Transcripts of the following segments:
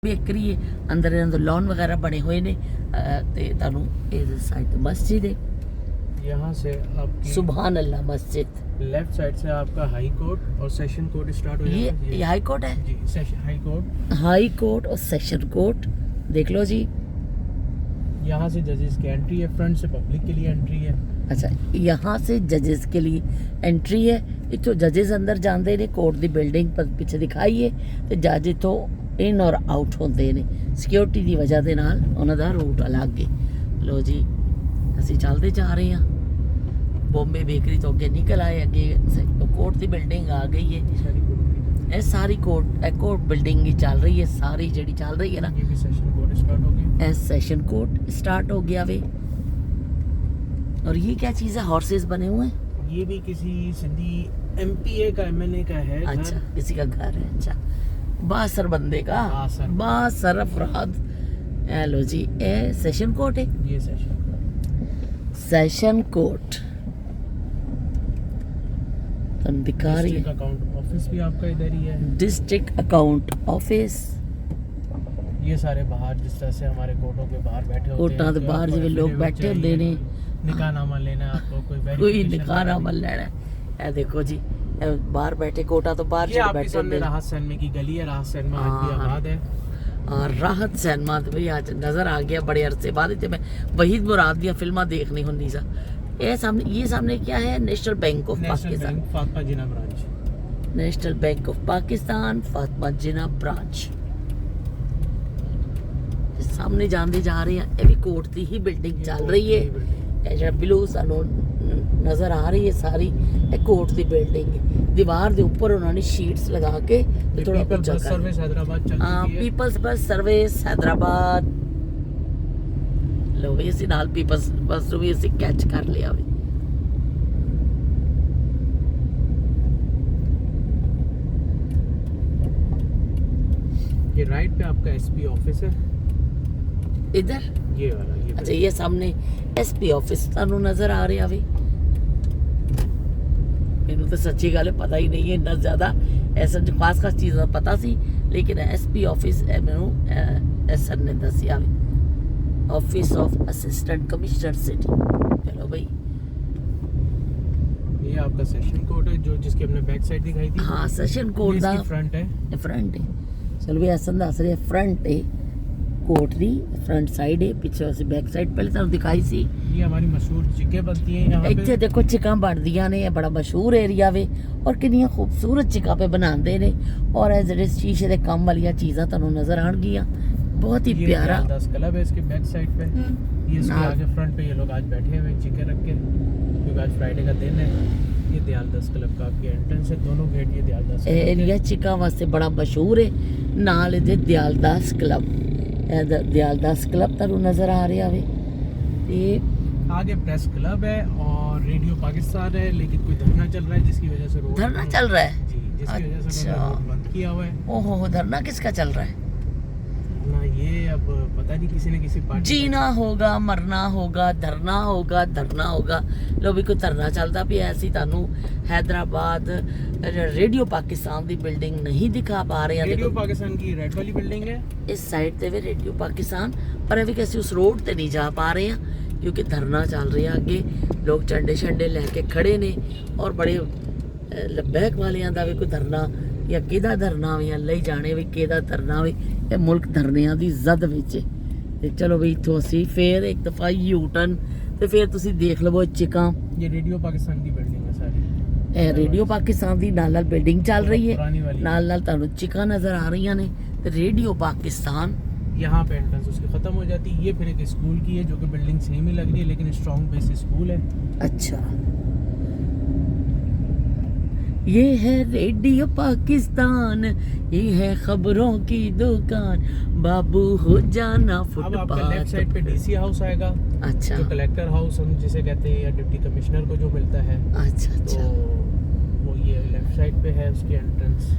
Bakery है अंदर इन्होंने लॉन वगैरह बने हुए ने ते तानू इस साइड मस्जिद है। यहाँ से आपकी सुभान अल्लाह मस्जिद लेफ्ट साइड से आपका हाई कोर्ट और सेशन कोर्ट स्टार्ट हो जाएगा। ये हाई कोर्ट है जी, सेशन हाई कोर्ट और सेशन कोर्ट देख लो जी। यहाँ से जजेस की एंट्री है, फ्रंट से पब्लिक के लिए एंट्री है। अच्छा यहाँ से जजेस के लिए एंट्री है। इतो जजेस अंदर जाते ने कोर्ट की बिल्डिंग पर पीछे दिखाई है तो जज इतों इन और आउट होंगे ने सिक्योरिटी की वजह के नाल उन्हां दा रूट अलग है। लो जी असी चलते जा रहे हैं बॉम्बे बेकरी तो अगे निकल आए, अगे कोर्ट की बिल्डिंग आ गई है। ये सारी कोर्ट बिल्डिंग ही चल रही है, सारी जी चल रही है ना। ये भी सेशन कोर्ट स्टार्ट हो गया। सेशन कोर्ट स्टार्ट हो गया वे। और ये क्या चीज़ है, हॉर्सेस बने हुए हैं। ये भी किसी सिंधी एमपीए का एमएनए का है। अच्छा किसी का घर है। अच्छा बासर बंदे का बासर अफराद। लो जी ए सेशन कोर्ट है। ये सेशन कोर्ट तुम दिखा रही है। अकाउंट ऑफिस भी आपका इधर ही है। District account office. ये सारे बाहर जिस तरह से हमारे कोर्टों के बाहर बैठे होते हैं, कोर्टां दे बाहर जिवें लोग बैठे होंदे ने। निकाहनामा लेना है आपको, कोई निकाहनामा लेना है। ए देखो जी बाहर बैठे कोटा तो बाहर ये आपके सामने राहत सैनमा की गली है। राहत सैनमा आज भी आबाद है। और राहत सैनमा भी आज नज़र आ गया बड़े अरसे बाद। जब मैं वहीद मुराद दी फिल्मां देखनी होंदी सा। ये सामने क्या है, national bank of Pakistan Fatima Jinnah branch. National bank of Pakistan Fatima Jinnah branch. सामने जाते जा रहे हैं। ये भी कोर्ट की ही बिल्डिंग चल रही है। जो बिलो सानू नज़र आ रही है सारी कोर्ट की बिल्डिंग है। दीवार के ऊपर उन्होंने शीट्स लगा के थोड़ा ऊंचा कर। सर्विस हैदराबाद चल हाँ रही है। Peoples bus service Hyderabad. लो भी इसी नाल पीपल्स बस भी इसी कैच कर लिया भी। ये राइट पे आपका एसपी ऑफिस है। इधर ये वाला ये अच्छा ये सामने एसपी ऑफिस तानू नजर आ रहा भी। मैनू तो सच्ची गल पता ही नहीं है इतना ज्यादा ऐसा खास चीज़ां पता सी, लेकिन एसपी ऑफिस मैनू एसर ने दसिया भी। Office of assistant commissioner city. चलो भाई ये आपका सेशन कोर्ट है जो जिसकी हमने बैक साइड दिखाई थी। हाँ सेशन कोर्ट दा फ्रंट है। फ्रंट है। चलो भी ऐसा दस रहे फ्रंट है कोर्ट दी फ्रंट साइड है। पीछे से बैक साइड पहले तुहानू दिखाई सी। ये हमारी मशहूर चिक्के बनती हैं यहाँ पे। इत्थे देखो चिक्कां बनदियां ने, बड़ा मशहूर एरिया वे और कितनी खूबसूरत चिक्कां पे बनाते ने। और ये जेडे शीशे दे काम वाली चीज़ां तुहानू नजर आणगियां, बहुत ही प्यारा। 10 क्लब है इसके बैक साइड पे। ये इसके आगे फ्रंट पे ये लोग आज बैठे हुए चिक्के रख के, क्योंकि आज फ्राइडे का दिन है। ये दयाल 10 क्लब का आपकी एंट्रेंस है। दोनों गेट ये दयाल 10 एरिया चिक्कां वास्ते बड़ा मशहूर है। नाल इहदे दयाल 10 क्लब। दयाल 10 क्लब तुहानू नजर आ रहा वे। ये आगे प्रेस क्लब है और रेडियो पाकिस्तान है, लेकिन कोई धरना चल रहा है जिसकी वजह से रोड धरना चल रहा है। जी, जिसकी वजह से अच्छा। रोड बंद किया हुआ है। ओहो धरना किसका चल रहा है? ना ये अब पता नहीं किसी न किसी पार्टी जीना होगा मरना होगा धरना होगा। लो भी कोई धरना चलता भी ऐसी तानू हैदराबाद रेडियो पाकिस्तान की बिल्डिंग नहीं दिखा पा रहे हैं। रेडियो पाकिस्तान की रेड वाली बिल्डिंग है इस साइड ते भी रेडियो पाकिस्तान, पर अभी कैसे उस रोड ते नहीं जा पा रहे हैं क्योंकि धरना चल रहा है। अगे लोग झंडे शंडे लैके खड़े ने और बड़े लबैक वालियां दा भी कोई धरना या किहदा धरना भी ले जाने भी किहदा धरना भी। ये मुल्क धरनियां दी जद विच ते चलो भी इत्थों असी फिर एक दफा यू टर्न ते फिर तुसी देख लवो चिकां। ये रेडियो पाकिस्तान की बिल्डिंग है सारी। ए रेडियो पाकिस्तान दी नाल बिल्डिंग चल रही पुरानी है, वाली। नाल तुहानू चिकां नजर आ रही ने ते रेडियो पाकिस्तान। यहाँ पे एंट्रेंस उसकी खत्म हो जाती है। ये फिर एक स्कूल की है जो कि बिल्डिंग सेम ही लग रही है, लेकिन स्ट्रॉन्ग बेस स्कूल है। अच्छा ये है रेडियो पाकिस्तान, ये है खबरों की दुकान, बाबू हो जाना अब आपका लेफ्ट फुटपाथ। साइड पे डीसी हाउस आएगा। अच्छा जो कलेक्टर हाउस हम जिसे कहते हैं या डिप्टी कमिश्नर को जो मिलता है, अच्छा तो अच्छा वो ये लेफ्ट साइड पे है उसकी एंट्रेंस।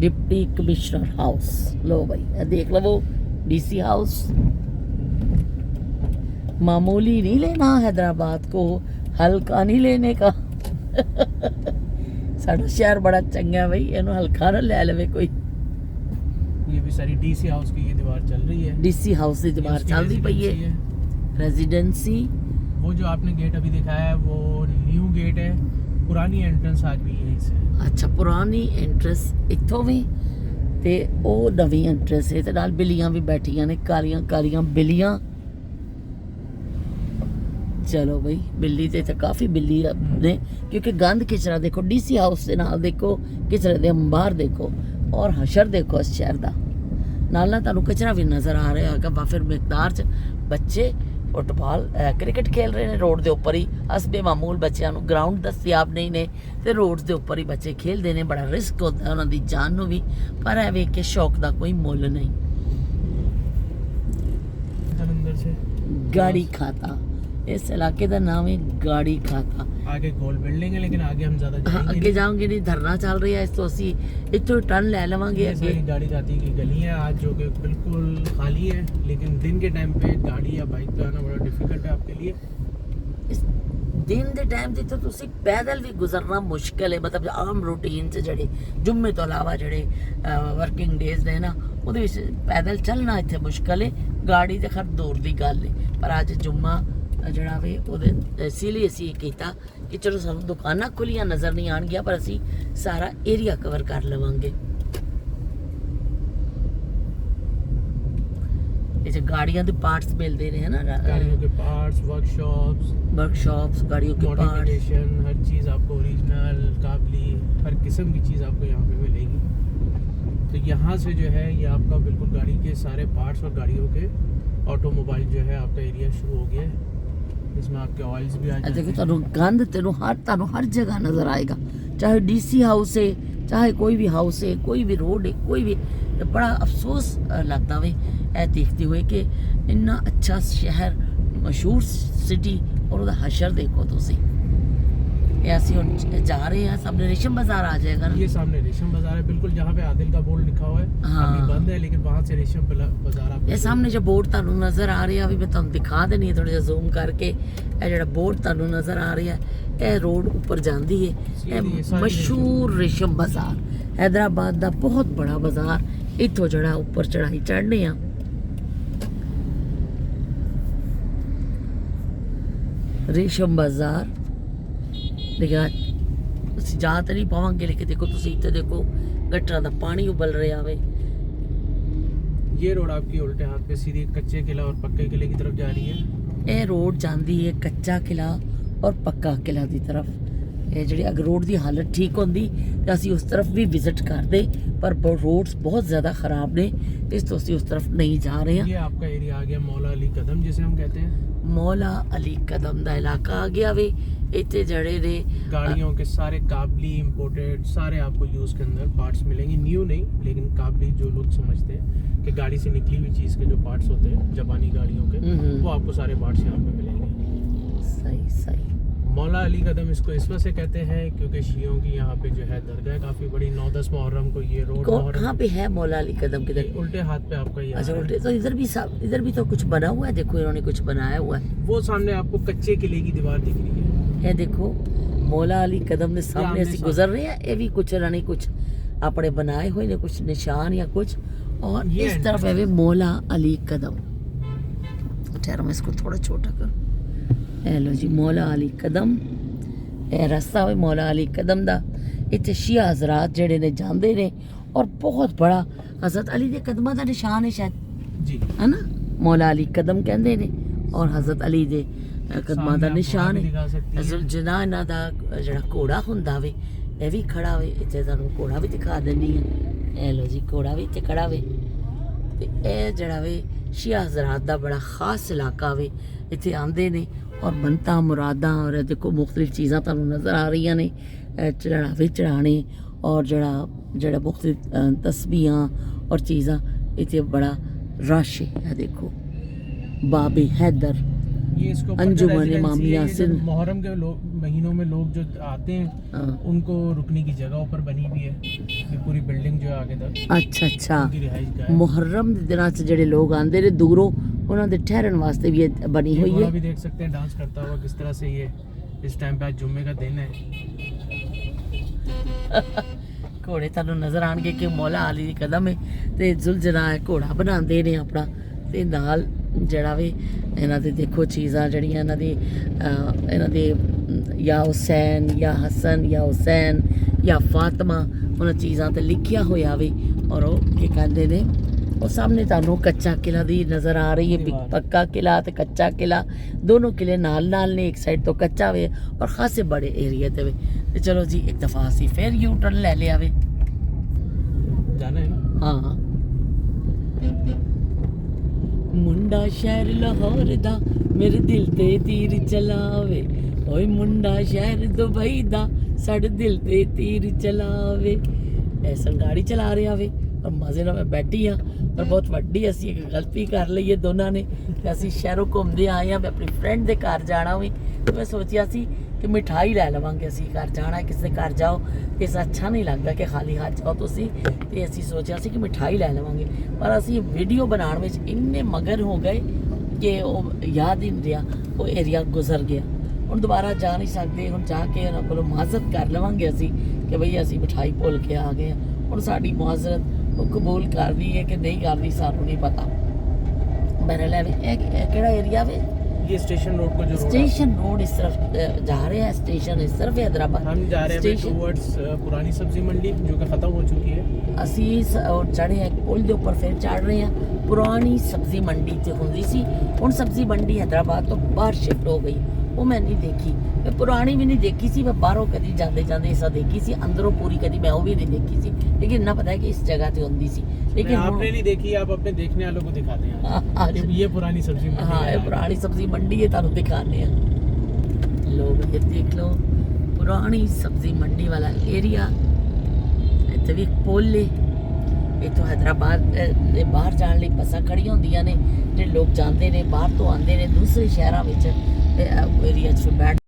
Deputy commissioner house. लो भाई ये देख लो वो डीसी हाउस। मामूली नहीं लेना हैदराबाद को, हल्का नहीं लेने का। साडा शहर बड़ा चंगा है भाई, इन्हों हल्का ना ले लवे कोई। ये अभी सारी डीसी हाउस की ये दीवार चल रही है। डीसी हाउस ਦੀ ਦੀਵਾਰ ਚੱਲਦੀ ਪਈ ਹੈ रेजिडेंसी। वो जो आपने गेट अभी दिखाया है वो न्यू गेट है, पुरानी एंट्रेंस आज भी यहीं से है। ਅੱਛਾ ਪੁਰਾਣੀ ਐਂਟਰੈਂਸ ਇੱਥੋਂ ਵੀ ਤੇ ਉਹ ਨਵੀਂ ਐਂਟਰੈਂਸ ਹੈ ਤੇ ਨਾਲ ਬਿੱਲੀਆਂ ਵੀ ਬੈਠੀਆਂ ਨੇ, ਕਾਲੀਆਂ ਕਾਲੀਆਂ ਬਿੱਲੀਆਂ। ਚਲੋ ਬਈ ਬਿੱਲੀ ਤੇ ਕਾਫੀ ਬਿੱਲੀ ਨੇ ਕਿਉਂਕਿ ਗੰਦ ਕਿਚਰਾ ਦੇਖੋ ਡੀਸੀ ਹਾਊਸ ਦੇ ਨਾਲ, ਦੇਖੋ ਕਿਚਰੇ ਦੇ ਅੰਬਾਰ ਦੇਖੋ ਔਰ ਹਸ਼ਰ ਦੇਖੋ ਇਸ ਸ਼ਹਿਰ ਦਾ। ਨਾਲ ਨਾਲ ਤੁਹਾਨੂੰ ਕਚਰਾ ਵੀ ਨਜ਼ਰ ਆ ਰਿਹਾ ਹੈਗਾ ਵਾਫਰ ਮਿਕਦਾਰ ਚ। ਬੱਚੇ ਫੁੱਟਬਾਲ ਕ੍ਰਿਕਟ ਖੇਲ ਰਹੇ ਨੇ ਰੋਡ ਦੇ ਉੱਪਰ ਹੀ। ਅਸਬੇ ਮਾਮੂਲ ਬੱਚਿਆਂ ਨੂੰ ਗਰਾਊਂਡ ਦਸਤਿਆਬ ਨਹੀਂ ਨੇ ਤੇ ਰੋਡ ਦੇ ਉੱਪਰ ਹੀ ਬੱਚੇ ਖੇਲਦੇ ਨੇ। ਬੜਾ ਰਿਸਕ ਹੁੰਦਾ ਉਹਨਾਂ ਦੀ ਜਾਨ ਨੂੰ ਵੀ, ਪਰ ਇਹ ਵੇਖ ਕੇ ਸ਼ੌਕ ਦਾ ਕੋਈ ਮੁੱਲ ਨਹੀਂ। अंदर से गाड़ी खाता, इस इलाके का नाम है गाड़ी खाता। आगे गोल बिल्डिंग है लेकिन आगे हम ज्यादा जाएंगे ਅੱਗੇ ਜਾਵਾਂਗੇ ਨਹੀਂ, ਧਰਨਾ ਚੱਲ ਰਿਹਾ ਇਸ ਤੋਂ ਅਸੀਂ ਇੱਥੋਂ ਟਰਨ ਲੈ ਲਵਾਂਗੇ ये ਅੱਗੇ। सारी गाड़ी खाती की गली है आज जो कि बिल्कुल खाली है, लेकिन दिन के टाइम पे गाड़ी या बाइक पे आना बड़ा डिफिकल्ट है आपके लिए। ਇਸ ਦਿਨ ਦੇ ਟਾਈਮ ਤੇ ਤਾਂ ਤੁਸੀਂ ਪੈਦਲ ਵੀ ਗੁਜ਼ਰਨਾ ਮੁਸ਼ਕਲ ਹੈ, ਮਤਲਬ ਆਮ ਰੂਟੀਨ 'ਚ ਜਿਹੜੇ ਜੁੰਮੇ ਤੋਂ ਇਲਾਵਾ ਜਿਹੜੇ ਵਰਕਿੰਗ ਡੇਜ਼ ਨੇ ਨਾ ਉਹਦੇ ਵਿੱਚ ਪੈਦਲ ਚੱਲਣਾ ਇੱਥੇ ਮੁਸ਼ਕਲ ਹੈ। ਗਾੜੀ ਤੇ ਖੈਰ ਦੂਰ ਦੀ ਗੱਲ ਹੈ, ਪਰ ਅੱਜ ਜੁੰਮਾ ਜਿਹੜਾ ਵੇ ਉਹਦੇ ਇਸੇ ਲਈ ਅਸੀਂ ਇਹ ਕੀਤਾ ਕਿ ਚਲੋ ਸਾਨੂੰ ਦੁਕਾਨਾਂ ਖੁੱਲੀਆਂ ਨਜ਼ਰ ਨਹੀਂ ਆਉਣਗੀਆਂ ਪਰ ਅਸੀਂ ਸਾਰਾ ਏਰੀਆ ਕਵਰ ਕਰ ਲਵਾਂਗੇ। ਇਹ ਜੇ गाड़ियां ਦੇ ਪਾਰਟਸ ਮਿਲਦੇ ਨੇ है ना, गाड़ियों के पार्ट्स, वर्कशॉप्स गाड़ियों के पार्ट्स, मॉडिफिकेशन, हर चीज़ आपको ओरिजिनल काबली हर किस्म की चीज़ आपको यहाँ पे मिलेगी। तो यहाँ से जो है ये आपका बिल्कुल गाड़ी के सारे पार्ट्स और गाड़ियों के ऑटोमोबाइल जो है आपका एरिया शुरू हो गया है। इसमें आपके ऑयल्स भी आ देखो जाते हैं। ਤੁਹਾਨੂੰ ਗੰਦ ਤੁਹਾਨੂੰ ਹਰ ਜਗ੍ਹਾ ਨਜ਼ਰ ਆਏਗਾ, ਚਾਹੇ ਡੀਸੀ ਹਾਊਸ ਹੈ, ਚਾਹੇ ਕੋਈ ਵੀ ਹਾਊਸ ਹੈ, ਕੋਈ ਵੀ ਰੋਡ ਹੈ, ਕੋਈ ਵੀ। ਬੜਾ ਅਫਸੋਸ ਲੱਗਦਾ ਵੇ ਇਹ ਦੇਖਦੇ ਹੋਏ ਕਿ ਇੰਨਾ ਅੱਛਾ ਸ਼ਹਿਰ, ਮਸ਼ਹੂਰ ਸਿਟੀ ਔਰ ਉਹਦਾ ਹਸ਼ਰ ਦੇਖੋ ਤੁਸੀਂ। ਇਹ ਅਸੀਂ ਹੁਣ ਜਾ ਰਹੇ हैं, सामने रेशम बाजार आ जाएगा ना। ये सामने रेशम बाजार है बिल्कुल, जहाँ पे आदिल का बोर्ड लिखा हुआ है। हाँ। अभी बंद है लेकिन वहाँ से रेशम बाजार आपको ਇਹ ਸਾਹਮਣੇ ਜੋ ਬੋਰਡ ਤੁਹਾਨੂੰ ਨਜ਼ਰ ਆ ਰਿਹਾ ਵੀ ਮੈਂ ਤੁਹਾਨੂੰ ਦਿਖਾ ਦੇਣੀ ਹੈ ਥੋੜਾ ਜਿਹਾ ਜ਼ੂਮ ਕਰਕੇ। ਇਹ ਜਿਹੜਾ ਬੋਰਡ ਤੁਹਾਨੂੰ ਨਜ਼ਰ ਆ ਰਿਹਾ ਇਹ ਰੋਡ ਉੱਪਰ ਜਾਂਦੀ ਹੈ। ਇਹ ਮਸ਼ਹੂਰ ਰੇਸ਼ਮ ਬਾਜ਼ਾਰ हैदराबाद ਦਾ ਬਹੁਤ ਬੜਾ ਬਾਜ਼ਾਰ। ਇੱਥੋਂ ਜਿਹੜਾ ਉੱਪਰ ਚੜਾਈ ਚੜ੍ਹਨੇ ਆ ਰੇਸ਼ਮ ਬਾਜ਼ਾਰ। ਲੇਕਿਨ ਅਸੀਂ ਜਾ ਤਾਂ ਨਹੀਂ ਪਾਵਾਂਗੇ, ਲੇਕਿਨ ਦੇਖੋ ਤੁਸੀਂ ਇੱਥੇ ਦੇਖੋ ਗਟਰਾਂ ਦਾ ਪਾਣੀ ਉਬਲ ਰਿਹਾ ਵੇ। ये रोड आपकी उल्टे हाथ पे सीधी कच्चे किला और पक्के किले की तरफ जा रही है। ਇਹ ਰੋਡ ਜਾਂਦੀ ਹੈ ਕੱਚਾ ਕਿਲਾ ਔਰ ਪੱਕਾ ਕਿਲਾ ਦੀ ਤਰਫ। ਇਹ ਜਿਹੜੀ ਅਗਰ ਰੋਡ ਦੀ ਹਾਲਤ ਠੀਕ ਹੁੰਦੀ ਤਾਂ ਅਸੀਂ ਉਸ ਤਰਫ ਵੀ ਵਿਜ਼ਿਟ ਕਰਦੇ, ਪਰ ਰੋਡਸ ਬਹੁਤ ਜ਼ਿਆਦਾ ਖਰਾਬ ਨੇ, ਇਸ ਤੋਂ ਅਸੀਂ ਉਸ ਤਰਫ ਨਹੀਂ ਜਾ ਰਹੇ ਹਾਂ। ये आपका एरिया आ गया मौला अली कदम जिसे हम कहते हैं। ਮੌਲਾ ਅਲੀ ਕਦਮ ਦਾ ਇਲਾਕਾ ਆ ਗਿਆ ਵੇ। ਇੱਥੇ ਜਿਹੜੇ ਨੇ गाड़ियों के सारे काबली इंपोर्टेड सारे आपको यूज के अंदर पार्ट्स मिलेंगे, न्यू नहीं लेकिन काबली जो लोग समझते हैं कि गाड़ी से निकली हुई चीज के जो पार्ट्स होते हैं जापानी गाड़ियों के, वो आपको सारे पार्ट्स यहाँ पे मिलेंगे। सही सही। मौला अली कदम इसको इस वजह से कहते हैं क्योंकि शियों की यहाँ पे जो है दरगाह काफी बड़ी, 9-10 मुहर्रम को ये रोड कहाँ पे है मौला अली कदम ये किधर? उल्टे हाथ पे आपका ये अच्छा आ रहा उल्टे तो इधर भी तो कुछ बना हुआ है, देखो इन्होंने कुछ बनाया हुआ है। है। वो सामने आपको कच्चे किले की दीवार दिख रही है। ये देखो मौला अली कदम ਦੇ ਸਾਹਮਣੇ ਅਸੀਂ ਗੁਜ਼ਰ ਰਹੇ हैं। ਇਹ ਵੀ ਕੁਛ ਇਹਨਾਂ ਨੇ ਕੁਛ ਆਪਣੇ बनाए हुए ने कुछ निशान या कुछ, और ये इस तरफ है वे मौला अली कदम। ठहरो मैं इसको थोड़ा छोटा कर। लो जी मौला अली कदम, ਇਹ ਰਸਤਾ ਵੇ ਮੌਲਾ ਅਲੀ ਕਦਮ ਦਾ। ਇੱਥੇ ਸ਼ੀਆ ਹਜ਼ਰਾਤ ਜਿਹੜੇ ਨੇ ਜਾਂਦੇ ਨੇ ਔਰ ਬਹੁਤ ਬੜਾ ਹਜ਼ਰਤ ਅਲੀ ਦੇ ਕਦਮਾਂ ਦਾ ਨਿਸ਼ਾਨ ਹੈ ਸ਼ਾਇਦ, जी ਹੈ ਨਾ। ਮੌਲਾ ਅਲੀ ਕਦਮ ਕਹਿੰਦੇ ਨੇ ਔਰ ਹਜ਼ਰਤ ਅਲੀ ਦੇ ਕਦਮਾਂ ਦਾ सामने आप ਨਿਸ਼ਾਨ घोड़ा भी ਹੈ। दिखा सकती हैं। ਅਸਲ ਜਨਾ ਇਹਨਾਂ ਦਾ ਜਿਹੜਾ ਘੋੜਾ ਹੁੰਦਾ ਵੇ ਇਹ ਵੀ ਖੜਾ ਵੇ। ਇੱਥੇ ਤੁਹਾਨੂੰ ਘੋੜਾ ਵੀ ਦਿਖਾ ਦਿੰਦੀ ਆ। ਇਹ ਲੋ ਜੀ ਘੋੜਾ ਵੀ ਇੱਥੇ ਖੜਾ ਵੇ। ਤੇ ਇਹ ਜਿਹੜਾ ਵੇ ਸ਼ੀਆ ਹਜ਼ਰਾਤ ਦਾ ਬੜਾ ਖਾਸ ਇਲਾਕਾ ਵੇ। ਇੱਥੇ ਆਉਂਦੇ ਨੇ ਔਰ ਬੰਤਾ ਮੁਰਾਦਾਂ ਔਰ ਦੇਖੋ ਮੁxtਲਿਫ ਚੀਜ਼ਾਂ ਤੁਹਾਨੂੰ ਨਜ਼ਰ ਆ ਰਹੀਆਂ ਨੇ। ਚੜਾਵੇ ਚੜਾਣੇ ਔਰ ਜਿਹੜਾ ਮੁxtਲਿਫ ਤਸਬੀਹਾਂ ਔਰ ਚੀਜ਼ਾਂ ਇੱਥੇ ਬੜਾ ਰਸ਼ ਹੈ। ਦੇਖੋ ਬਾਬੇ हैदर, ये इसको अंजुमन इमामिया सिंध। मुहर्रम के महीनों में लोग जो आते हैं उनको रुकने की जगह ऊपर बनी हुई है। ये पूरी बिल्डिंग जो है आगे तक ਅੱਛਾ ਅੱਛਾ। उनकी रिहाइश गाह है। ਮੁਹर्रम ਦੇ ਦਿਨਾਂ 'ਚ ਜਿਹੜੇ ਲੋਕ ਆਉਂਦੇ ਨੇ ਦੂਰੋਂ ਉਹਨਾਂ ਦੇ ਠਹਿਰਨ ਵਾਸਤੇ ਵੀ ਇਹ ਬਣੀ ये ਹੋਈ घोड़ा ਹੈ। भी देख सकते हैं डांस करता हुआ किस तरह से। ये इस टाइम पे आज जुम्मे का दिन है। ਘੋੜੇ ਤੁਹਾਨੂੰ ਨਜ਼ਰ ਆਣਗੇ ਕਿ ਮੌਲਾ ਅਲੀ ਦੀ ਕਦਮ ਹੈ ਤੇ ਜ਼ੁਲਜਲਾ ਘੋੜਾ ਬਣਾਉਂਦੇ ਨੇ ਆਪਣਾ ਤੇ ਨਾਲ ਜਿਹੜਾ ਵੀ ਇਹਨਾਂ ਦੇ ਦੇਖੋ ਚੀਜ਼ਾਂ ਜਿਹੜੀਆਂ ਇਹਨਾਂ ਦੇ ਜਾਂ ਹੁਸੈਨ ਜਾਂ ਹਸਨ ਜਾਂ ਹੁਸੈਨ ਜਾਂ ਫਾਤਮਾ ਉਹਨਾਂ ਚੀਜ਼ਾਂ ਤੇ ਲਿਖਿਆ ਹੋਇਆ ਵੇ ਔਰ ਉਹ ਕੀ ਕਹਿੰਦੇ ਨੇ ਉਹ ਸਾਹਮਣੇ ਤੁਹਾਨੂੰ ਕੱਚਾ ਕਿਲਾ ਦੀ ਨਜ਼ਰ ਆ ਰਹੀ ਹੈ ਪੱਕਾ ਕਿਲਾ ਤੇ ਕੱਚਾ ਕਿਲਾ ਦੋਨੋਂ ਕਿਲੇ ਨਾਲ ਨਾਲ ਨੇ ਇੱਕ ਸਾਈਡ ਤੋਂ ਕੱਚਾ ਵੇ ਔਰ ਖਾਸੇ ਬੜੇ ਏਰੀਆ ਤੇ ਵੇ ਤੇ ਚਲੋ ਜੀ ਇੱਕ ਦਫਾ ਅਸੀਂ ਫਿਰ ਯੂ ਟਰਨ ਲੈ ਲਿਆ ਵੇ जाना है ना ਹਾਂ ਮੁੰਡਾ ਸ਼ਹਿਰ ਲਾਹੌਰ ਦਾ ਮੇਰੇ ਦਿਲ ਤੇ ਤੀਰ ਚਲਾਵੇ ਓਏ ਮੁੰਡਾ ਸ਼ਹਿਰ ਦੁਬਈ ਦਾ ਸਾਡੇ ਦਿਲ ਤੇ ਤੀਰ ਚਲਾਵੇ ਐਸਾ ਗਾੜੀ ਚਲਾ ਰਿਹਾ ਵੇ ਔਰ ਮਜ਼ੇ ਨਾਲ ਮੈਂ ਬੈਠੀ ਹਾਂ ਪਰ ਬਹੁਤ ਵੱਡੀ ਅਸੀਂ ਇੱਕ ਗਲਤੀ ਕਰ ਲਈ ਹੈ ਦੋਨਾਂ ਨੇ ਕਿ ਅਸੀਂ ਸ਼ਹਿਰੋਂ ਘੁੰਮਦੇ ਆਏ ਹਾਂ ਮੈਂ ਆਪਣੀ ਫਰੈਂਡ ਦੇ ਘਰ ਜਾਣਾ ਵੀ ਮੈਂ ਸੋਚਿਆ ਸੀ ਕਿ ਮਿਠਾਈ ਲੈ ਲਵਾਂਗੇ ਅਸੀਂ ਘਰ ਜਾਣਾ ਕਿਸੇ ਦੇ ਘਰ ਜਾਓ ਇਸ ਅੱਛਾ ਨਹੀਂ ਲੱਗਦਾ ਕਿ ਖਾਲੀ ਹੱਥ ਜਾਓ ਤੁਸੀਂ ਤੇ ਅਸੀਂ ਸੋਚਿਆ ਸੀ ਕਿ ਮਿਠਾਈ ਲੈ ਲਵਾਂਗੇ ਪਰ ਅਸੀਂ ਵੀਡੀਓ ਬਣਾਉਣ ਵਿੱਚ ਇੰਨੇ ਮਗਨ ਹੋ ਗਏ ਕਿ ਉਹ ਯਾਦ ਹੀ ਨਹੀਂ ਰਿਹਾ ਉਹ ਏਰੀਆ ਗੁਜ਼ਰ ਗਿਆ ਹੁਣ ਦੁਬਾਰਾ ਜਾ ਨਹੀਂ ਸਕਦੇ ਹੁਣ ਜਾ ਕੇ ਉਹਨਾਂ ਕੋਲੋਂ ਮਾਜ਼ਰਤ ਕਰ ਲਵਾਂਗੇ ਅਸੀਂ ਕਿ ਭਈ ਅਸੀਂ ਮਿਠਾਈ ਭੁੱਲ ਕੇ ਆ ਗਏ ਹੁਣ ਸਾਡੀ ਮਾਜ਼ਰਤ ਉਹ ਕਬੂਲ ਕਰਦੀ ਹੈ ਕਿ ਨਹੀਂ ਕਰਦੀ ਸਾਨੂੰ ਨਹੀਂ ਪਤਾ ਮੇਰੇ ਲਈ ਇਹ ਕਿਹੜਾ ਏਰੀਆ ਵੇ ये स्टेशन रोड को जो स्टेशन रोड इस तरफ जा रहे हैं स्टेशन इस तरफ हैदराबाद हम जा रहे हैं टुवर्ड्स पुरानी सब्जी मंडी जो कि खत्म हो चुकी है ਅਸੀਂ ਚੜ੍ਹੇ ਹਾਂ ਪੁਲ ਦੇ ਉੱਪਰ ਫਿਰ ਚੜ ਰਹੇ ਹਾਂ ਪੁਰਾਣੀ ਸਬਜ਼ੀ ਮੰਡੀ ਤੇ ਹੁੰਦੀ ਸੀ ਹੁਣ ਸਬਜ਼ੀ ਮੰਡੀ ਹੈਦਰਾਬਾਦ ਤੋਂ ਬਾਹਰ ਸ਼ਿਫਟ ਹੋ ਗਈ ਉਹ ਮੈਂ ਨਹੀਂ ਦੇਖੀ ਮੈਂ ਪੁਰਾਣੀ ਵੀ ਨਹੀਂ ਦੇਖੀ ਸੀ ਮੈਂ ਬਾਹਰੋਂ ਕਦੀ ਜਾਂਦੇ ऐसा देखी सी अंदरों पूरी कदी मैं वो भी नहीं देखी सी लेकिन इतना पता है कि इस जगह पे होती सी लेकिन आपने नहीं देखी आप अपने देखने वालों को दिखाते हैं ये पुरानी सब्जी मंडी हाँ ये पुरानी सब्जी मंडी है तुहानू दिखाने हैं लोग ये देख लो पुरानी सब्जी मंडी वाला एरिया इत्थे भी पुल है इत्थों हैदराबाद दे बाहर जाने ਲਈ ਬੱਸਾਂ ਖੜੀਆਂ ਹੁੰਦੀਆਂ ਨੇ ਜਿਹੜੇ ਲੋਕ ਜਾਂਦੇ ਨੇ ਬਾਹਰ ਤੋਂ ਆਉਂਦੇ ਨੇ ਦੂਸਰੇ ਸ਼ਹਿਰਾਂ ਵਿੱਚ ਏਰੀਆ 'ਚ ਬੈਠ